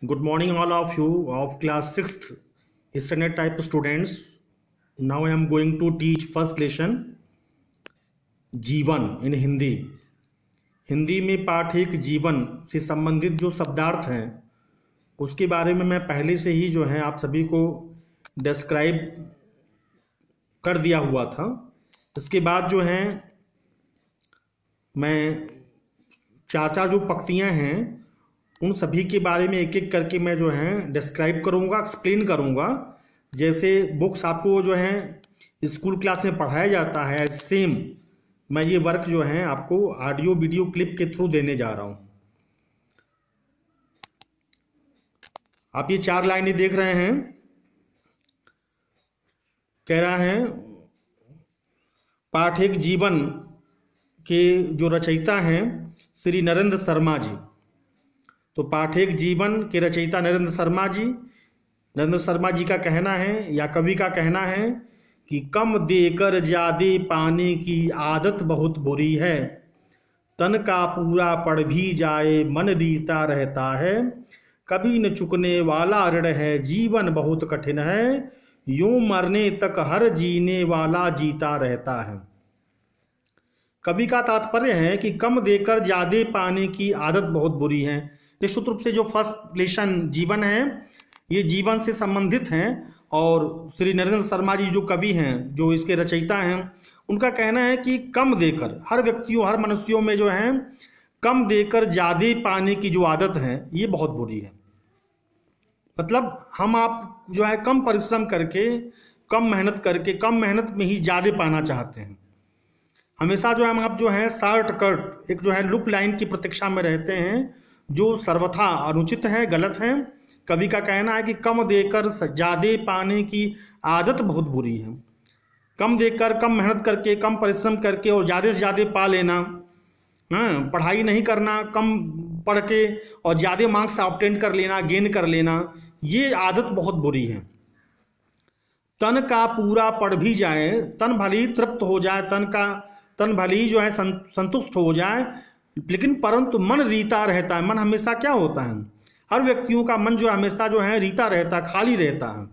Good morning, all of you of class 6th standard type students. Now I am going to teach first lesson जीवन इन हिंदी। हिंदी में पाठ एक जीवन से संबंधित जो शब्दार्थ हैं उसके बारे में मैं पहले से ही जो है आप सभी को डिस्क्राइब कर दिया हुआ था। इसके बाद जो है मैं चार जो पंक्तियां हैं उन सभी के बारे में एक एक करके मैं जो है डिस्क्राइब करूंगा, एक्सप्लेन करूंगा। जैसे बुक्स आपको जो है स्कूल क्लास में पढ़ाया जाता है, सेम मैं ये वर्क जो है आपको ऑडियो वीडियो क्लिप के थ्रू देने जा रहा हूं। आप ये 4 लाइनें देख रहे हैं। कह रहा है पाठ एक जीवन के जो रचयिता हैं श्री नरेंद्र शर्मा जी। तो पाठ एक जीवन के रचयिता नरेंद्र शर्मा जी का कहना है या कवि का कहना है कि कम देकर ज्यादे पाने की आदत बहुत बुरी है, तन का पूरा पड़ भी जाए मन रीता रहता है, कभी न चुकने वाला ऋण है जीवन बहुत कठिन है, यूं मरने तक हर जीने वाला जीता रहता है। कवि का तात्पर्य है कि कम देकर ज्यादा पाने की आदत बहुत बुरी है। निश्चित रूप से जो फर्स्ट लेसन जीवन है ये जीवन से संबंधित हैं और श्री नरेंद्र शर्मा जी जो कवि हैं, जो इसके रचयिता हैं, उनका कहना है कि कम देकर हर व्यक्तियों हर मनुष्यों में जो है कम देकर ज्यादा पाने की जो आदत है ये बहुत बुरी है। मतलब हम आप जो है कम परिश्रम करके कम मेहनत करके कम मेहनत में ही ज्यादा पाना चाहते हैं। हमेशा जो हम आप जो है शॉर्टकट एक जो है लुप लाइन की प्रतीक्षा में रहते हैं, जो सर्वथा अनुचित है, गलत है। कवि का कहना है कि कम देकर ज्यादा पाने की आदत बहुत बुरी है। कम देकर कम मेहनत करके कम परिश्रम करके और ज्यादा से ज्यादा पा लेना, पढ़ाई नहीं करना, कम पढ़ के और ज्यादा मार्क्स ऑब्टेन कर लेना, गेन कर लेना, ये आदत बहुत बुरी है। तन का पूरा पढ़ भी जाए, तन भली तृप्त हो जाए, तन भली जो है संतुष्ट हो जाए, लेकिन परंतु मन रीता रहता है। मन हमेशा क्या होता है, हर व्यक्तियों का मन जो हमेशा जो है रीता रहता है, खाली रहता है।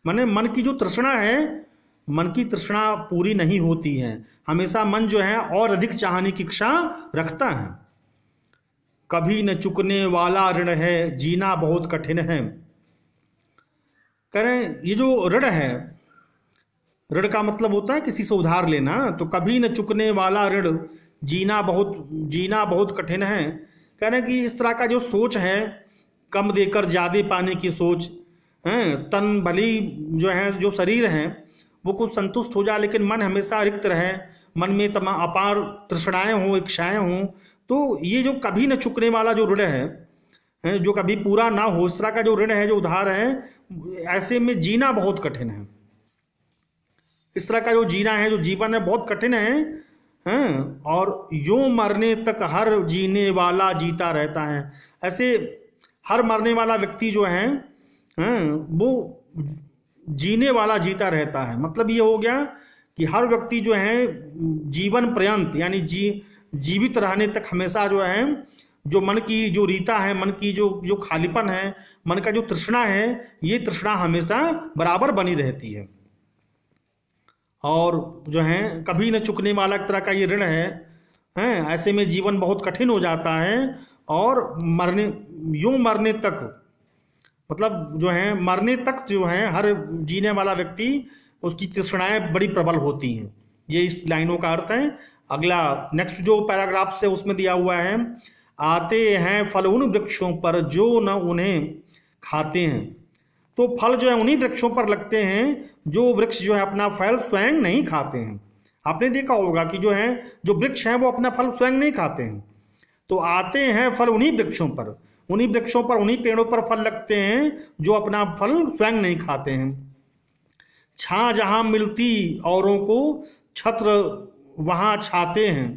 माने मन की जो तृष्णा है, मन की तृष्णा पूरी नहीं होती है। हमेशा मन जो है और अधिक चाहने की इच्छा रखता है। कभी न चुकने वाला ऋण है जीना बहुत कठिन है। कह रहे हैं ये जो ऋण है, ऋण का मतलब होता है किसी से उधार लेना। तो कभी न चुकने वाला ऋण जीना बहुत कठिन है। कह रहे हैं कि इस तरह का जो सोच है, कम देकर ज्यादा पाने की सोच है, तन भली जो है जो शरीर है वो कुछ संतुष्ट हो जाए लेकिन मन हमेशा रिक्त रहे, मन में तमाम अपार तृष्णाएं हों, इच्छाएं हों, तो ये जो कभी न चुकने वाला जो ऋण है, जो कभी पूरा ना हो, इस तरह का जो ऋण है, जो उधार है, ऐसे में जीना बहुत कठिन है। इस तरह का जो जीना है, जो जीवन है, बहुत कठिन है। और यूं मरने तक हर जीने वाला जीता रहता है। ऐसे हर मरने वाला व्यक्ति जो है वो जीने वाला जीता रहता है। मतलब ये हो गया कि हर व्यक्ति जो है जीवन पर्यंत यानी जीवित रहने तक हमेशा जो है जो मन की जो रीता है, मन की जो खालीपन है, मन का जो तृष्णा है, ये तृष्णा हमेशा बराबर बनी रहती है। और जो है कभी न चुकने वाला एक तरह का ये ऋण है। ऐसे में जीवन बहुत कठिन हो जाता है और मरने तक, मतलब जो है मरने तक जो है हर जीने वाला व्यक्ति उसकी तृष्णाएं बड़ी प्रबल होती हैं। ये इस लाइनों का अर्थ है। अगला नेक्स्ट जो पैराग्राफ से उसमें दिया हुआ है, आते हैं फल उन वृक्षों पर जो न उन्हें खाते हैं। तो फल जो है उन्हीं वृक्षों पर लगते हैं जो वृक्ष जो है अपना फल स्वयं नहीं खाते हैं। आपने देखा होगा कि जो है जो वृक्ष है वो अपना फल स्वयं नहीं खाते हैं। तो आते हैं फल उन्हीं वृक्षों पर, उन्हीं पेड़ों पर फल लगते हैं जो अपना फल स्वयं नहीं खाते हैं। छां जहां मिलती औरों को छत्र वहां छाते हैं।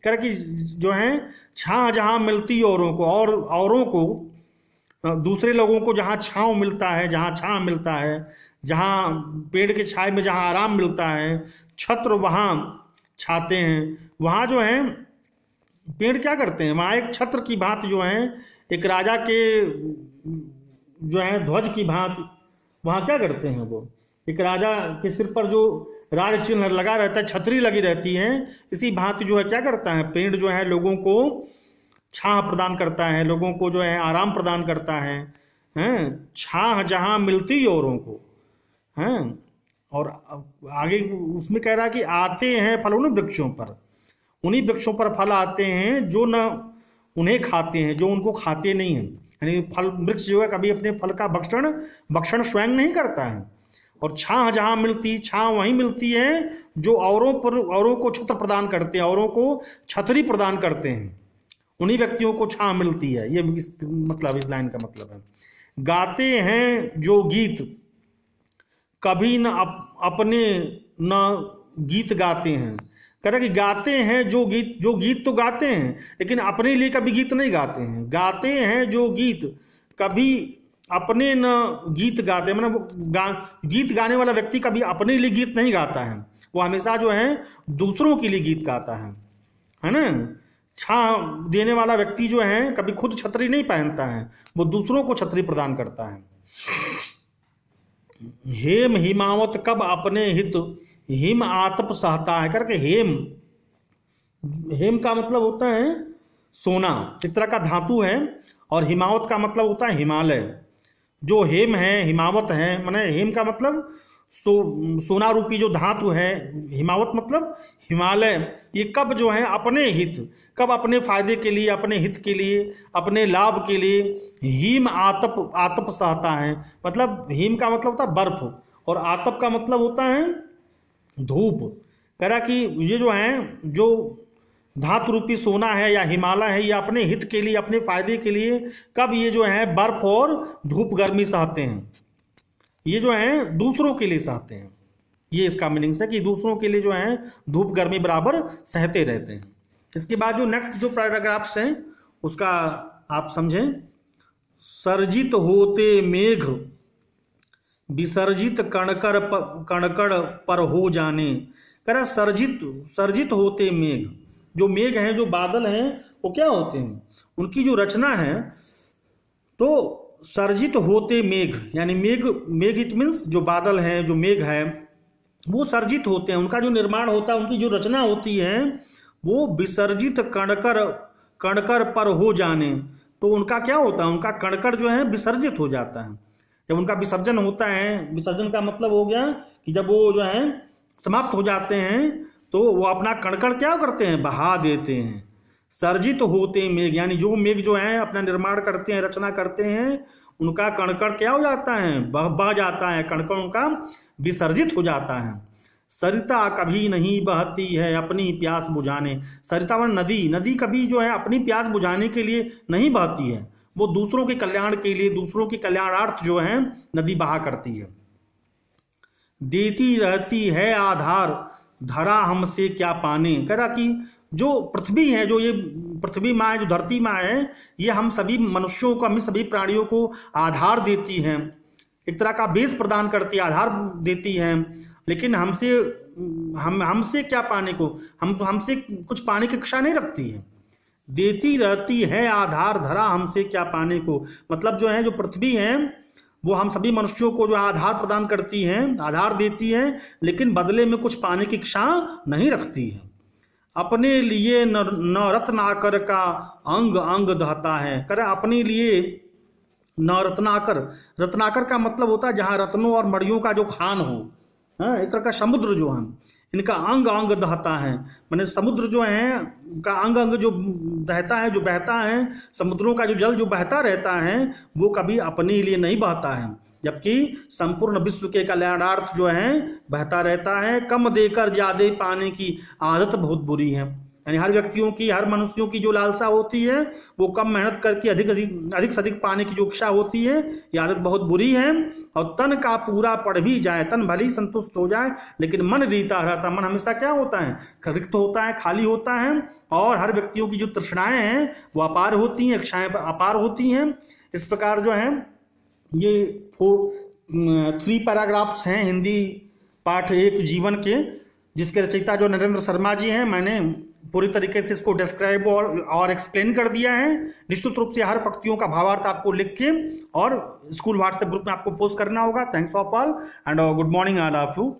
कर कि जो है छां जहां मिलती औरों को, और औरों को दूसरे लोगों को जहाँ छांव मिलता है, जहाँ छां मिलता है, जहाँ पेड़ के छाए में जहाँ आराम मिलता है, छत्र वहाँ छाते हैं। वहाँ जो है पेड़ क्या करते हैं, वहाँ एक छत्र की भांति जो है एक राजा के जो है ध्वज की भांति वहाँ क्या करते हैं, वो एक राजा के सिर पर जो राज चिन्ह लगा रहता है, छतरी लगी रहती है, इसी भांति जो है क्या करता है, पेड़ जो है लोगों को छाह प्रदान करता है, लोगों को जो है आराम प्रदान करता है, हैं, छाह जहाँ मिलती औरों को, हैं। और आगे उसमें कह रहा है कि आते हैं फल उन वृक्षों पर, उन्हीं वृक्षों पर फल आते हैं जो न उन्हें खाते हैं, जो उनको खाते नहीं हैं। यानी फल वृक्ष जो है कभी अपने फल का भक्षण स्वयं नहीं करता है। और छाह जहाँ मिलती, छाह वहीं मिलती है जो औरों को छत्र प्रदान करते हैं, औरों को छतरी प्रदान करते हैं, उन्हीं व्यक्तियों को छाह मिलती है। ये इस लाइन का मतलब है। गाते हैं जो गीत कभी न अपने न गीत गाते हैं। कह रहा कि गाते हैं जो गीत तो गाते हैं, लेकिन अपने लिए कभी गीत नहीं गाते हैं। गाते हैं जो गीत कभी अपने न गीत गाते, मतलब गीत गाने वाला व्यक्ति कभी अपने लिए गीत नहीं गाता है, वो हमेशा जो है दूसरों के लिए गीत गाता है ना। छाह देने वाला व्यक्ति जो है कभी खुद छतरी नहीं पहनता है, वो दूसरों को छतरी प्रदान करता है। हेम हिमावत कब अपने हित हिम आतप सहता है। करके हेम का मतलब होता है सोना, एक तरह का धातु है, और हिमावत का मतलब होता है हिमालय। जो हेम है, हिमावत है, माने हेम का मतलब सोना रूपी जो धातु है, हिमावत मतलब हिमालय। ये कब जो है अपने हित, कब अपने फायदे के लिए, अपने हित के लिए, अपने लाभ के लिए हिम आतप सहता है। मतलब हिम का मतलब होता है बर्फ, और आतप का मतलब होता है धूप। कह रहा कि ये जो है, जो धातु रूपी सोना है या हिमालय है, ये अपने हित के लिए, अपने फायदे के लिए कब ये जो है बर्फ और धूप गर्मी सहते हैं, ये जो है दूसरों के लिए सहते हैं। ये इसका मीनिंग है कि दूसरों के लिए जो है धूप गर्मी बराबर सहते रहते हैं। इसके बाद जो नेक्स्ट जो पैराग्राफ्स हैं उसका आप समझें। सर्जित होते मेघ विसर्जित कणकड़ पर हो जाने। कह रहा सर्जित होते मेघ, जो मेघ हैं, जो बादल हैं, वो क्या होते हैं, उनकी जो रचना है, तो सर्जित होते मेघ, यानी मेघ इट मीन्स जो बादल हैं, जो मेघ है, वो सर्जित होते हैं, उनका जो निर्माण होता है, उनकी जो रचना होती है, वो विसर्जित कणकर पर हो जाने। तो उनका क्या होता है, उनका कणकड़ जो है विसर्जित हो जाता है। जब उनका विसर्जन होता है, विसर्जन का मतलब हो गया कि जब वो जो है समाप्त हो जाते हैं, तो वो अपना कणकड़ क्या करते हैं, बहा देते हैं। सर्जित होते मेघ, यानी जो मेघ जो है अपना निर्माण करते हैं, रचना करते हैं, उनका कणकड़ क्या हो जाता है, बह जाता है, कणकड़ उनका विसर्जित हो जाता है। सरिता कभी नहीं बहती है अपनी प्यास बुझाने। सरिता वन नदी कभी जो है अपनी प्यास बुझाने के लिए नहीं बहती है, वो दूसरों के कल्याण के लिए, दूसरों के कल्याणार्थ जो है नदी बहा करती है। देती रहती है आधार धरा हमसे क्या पाने। कह रहा कि जो पृथ्वी है, जो ये पृथ्वी माँ है, जो धरती माँ है, ये हम सभी मनुष्यों को, हम सभी प्राणियों को आधार देती है, एक तरह का बेस प्रदान करती है, आधार देती है। लेकिन हमसे क्या पाने को, हमसे कुछ पाने की इच्छा नहीं रखती है। देती रहती है आधार धरा हमसे क्या पाने को, मतलब जो है, जो पृथ्वी है, वो हम सभी मनुष्यों को जो आधार प्रदान करती है, आधार देती है, लेकिन बदले में कुछ पाने की इच्छा नहीं रखती है। अपने लिए न रत्नाकर का अंग अंग दहता है। करे अपने लिए न रत्नाकर का मतलब होता है जहाँ रत्नों और मणियों का जो खान हो, हाँ, एक तरह का समुद्र जो है, इनका अंग अंग दहता है, माने समुद्र जो है का अंग अंग जो बहता है, समुद्रों का जो जल जो बहता रहता है, वो कभी अपने लिए नहीं बहता है, जबकि संपूर्ण विश्व के कल्याणार्थ जो है बहता रहता है। कम देकर ज्यादा पाने की आदत बहुत बुरी है। यानी हर व्यक्तियों की, हर मनुष्यों की जो लालसा होती है, वो कम मेहनत करके अधिक से अधिक पाने की जो इच्छा होती है, ये आदत बहुत बुरी है। और तन का पूरा पड़ भी जाए, तन भले ही संतुष्ट हो जाए, लेकिन मन रीता रहता, मन हमेशा क्या होता है, रिक्त होता है, खाली होता है। और हर व्यक्तियों की जो तृष्णाएं हैं वो अपार होती हैं, इच्छाएं अपार होती हैं। इस प्रकार जो है ये 3 पैराग्राफ्स हैं हिंदी पाठ 1 जीवन के, जिसके रचयिता जो नरेंद्र शर्मा जी हैं। मैंने पूरी तरीके से इसको डिस्क्राइब और एक्सप्लेन कर दिया है। निश्चित रूप से हर पंक्तियों का भावार्थ आपको लिख के और स्कूल व्हाट्सएप ग्रुप में आपको पोस्ट करना होगा। Thanks of all and good morning all of you.